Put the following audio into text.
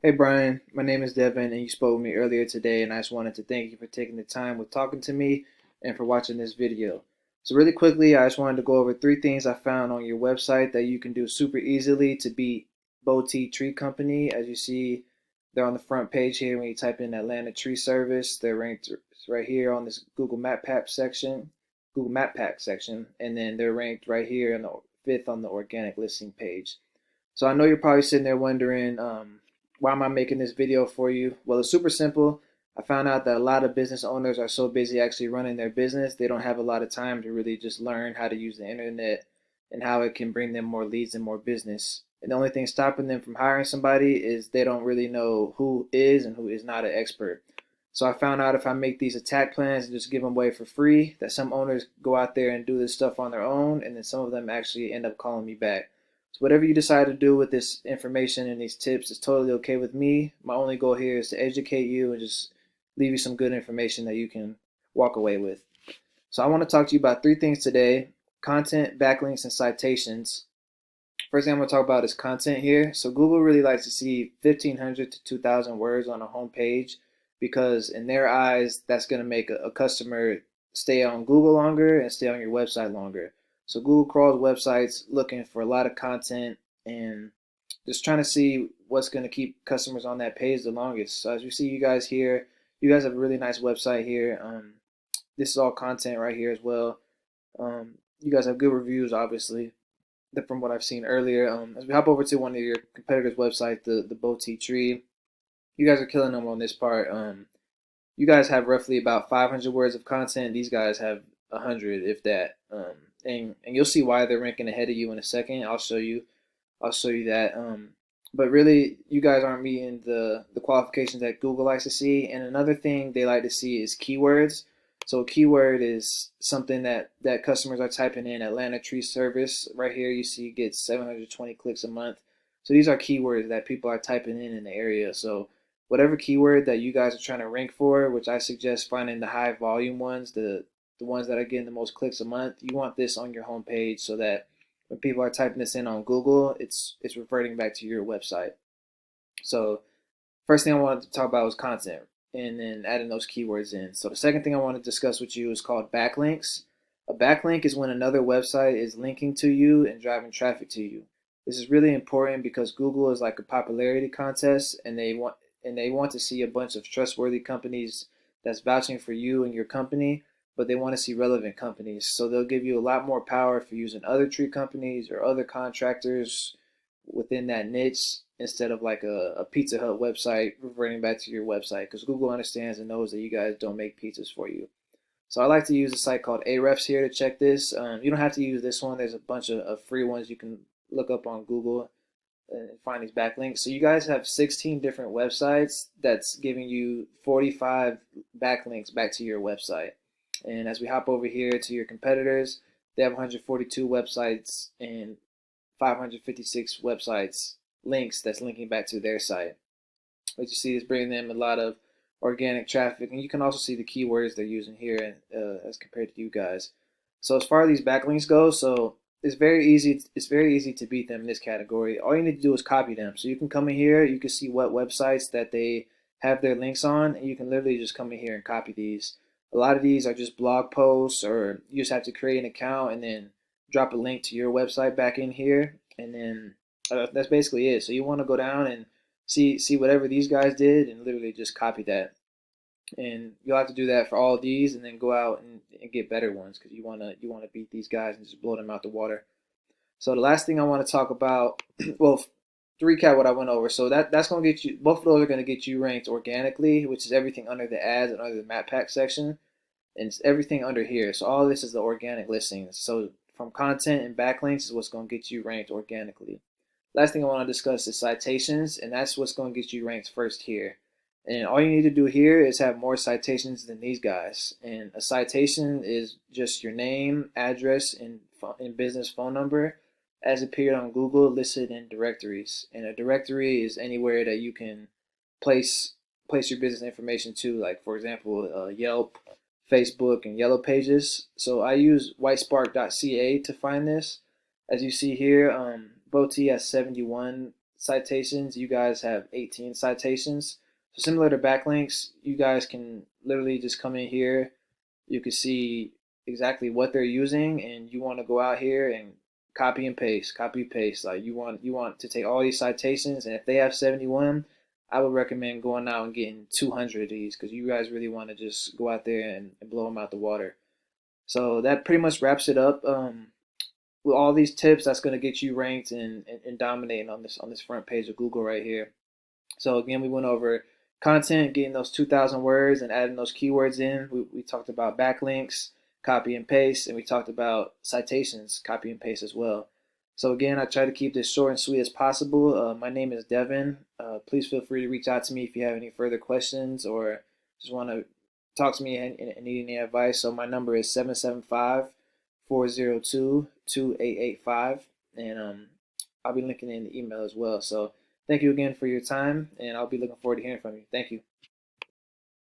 Hey Brian, my name is Devin, and you spoke with me earlier today, and I just wanted to thank you for taking the time with talking to me and for watching this video. So really quickly, I just wanted to go over three things I found on your website that you can do super easily to beat Boti Tree Company. As you see, they're on the front page here when you type in Atlanta Tree Service. They're ranked right here on this Google Map Pack section, and then they're ranked right here on the fifth on the organic listing page. So I know you're probably sitting there wondering, why am I making this video for you? Well, it's super simple. I found out that a lot of business owners are so busy actually running their business, they don't have a lot of time to really just learn how to use the internet and how it can bring them more leads and more business. And the only thing stopping them from hiring somebody is they don't really know who is and who is not an expert. So I found out if I make these attack plans and just give them away for free, that some owners go out there and do this stuff on their own, and then some of them actually end up calling me back. So whatever you decide to do with this information and these tips is totally okay with me. My only goal here is to educate you and just leave you some good information that you can walk away with. So I want to talk to you about three things today: content, backlinks, and citations. First thing I'm going to talk about is content here. So Google really likes to see 1,500 to 2,000 words on a home page because in their eyes, that's going to make a customer stay on Google longer and stay on your website longer. So Google crawls websites looking for a lot of content and just trying to see what's going to keep customers on that page the longest. So as you see, you guys here, you guys have a really nice website here. This is all content right here as well. You guys have good reviews, obviously, from what I've seen earlier. As we hop over to one of your competitors' website, the Boti Tree, you guys are killing them on this part. You guys have roughly about 500 words of content. These guys have 100, if that. And you'll see why they're ranking ahead of you in a second. I'll show you. I'll show you that. But really, you guys aren't meeting the qualifications that Google likes to see. And another thing they like to see is keywords. So a keyword is something that customers are typing in. Atlanta Tree Service right here, you see gets 720 clicks a month. So these are keywords that people are typing in the area. So whatever keyword that you guys are trying to rank for, which I suggest finding the high volume ones, the ones that are getting the most clicks a month, you want this on your homepage so that when people are typing this in on Google, it's reverting back to your website. So first thing I wanted to talk about was content and then adding those keywords in. So the second thing I want to discuss with you is called backlinks. A backlink is when another website is linking to you and driving traffic to you. This is really important because Google is like a popularity contest and they want to see a bunch of trustworthy companies that's vouching for you and your company, but they want to see relevant companies. So they'll give you a lot more power for using other tree companies or other contractors within that niche instead of like a Pizza Hut website reverting back to your website because Google understands and knows that you guys don't make pizzas for you. So I like to use a site called Ahrefs here to check this. You don't have to use this one. There's a bunch of free ones you can look up on Google and find these backlinks. So you guys have 16 different websites that's giving you 45 backlinks back to your website. And as we hop over here to your competitors, they have 142 websites and 556 websites links that's linking back to their site. What you see is bringing them a lot of organic traffic, and you can also see the keywords they're using here as compared to you guys. So as far as these backlinks go, so it's very easy. It's very easy to beat them in this category. All you need to do is copy them. So you can come in here, you can see what websites that they have their links on, and you can literally just come in here and copy these. A lot of these are just blog posts, or you just have to create an account and then drop a link to your website back in here, and then that's basically it. So you want to go down and see whatever these guys did, and literally just copy that. And you'll have to do that for all of these, and then go out and get better ones because you wanna beat these guys and just blow them out the water. So the last thing I want to talk about, well, to recap what I went over. So that's gonna get you. Both of those are gonna get you ranked organically, which is everything under the ads and under the map pack section, and it's everything under here. So all of this is the organic listings. So from content and backlinks is what's gonna get you ranked organically. Last thing I want to discuss is citations, and that's what's going to get you ranked first here. And all you need to do here is have more citations than these guys. And a citation is just your name, address, and business phone number as appeared on Google listed in directories. And a directory is anywhere that you can place your business information to, like for example, Yelp, Facebook, and Yellow Pages. So I use whitespark.ca to find this. As you see here, Boti has 71 citations. You guys have 18 citations. So similar to backlinks, you guys can literally just come in here. You can see exactly what they're using, and you want to go out here and copy and paste, copy paste. Like you want to take all these citations, and if they have 71, I would recommend going out and getting 200 of these because you guys really want to just go out there and blow them out the water. So that pretty much wraps it up. With all these tips, that's going to get you ranked and dominating on this front page of Google right here. So again, we went over content, getting those 2,000 words and adding those keywords in. We talked about backlinks, copy and paste, and we talked about citations, copy and paste as well. So again, I try to keep this short and sweet as possible. My name is Devin. Please feel free to reach out to me if you have any further questions or just want to talk to me and need any advice. So my number is 775-402-2885, and I'll be linking in the email as well. So thank you again for your time, and I'll be looking forward to hearing from you. Thank you.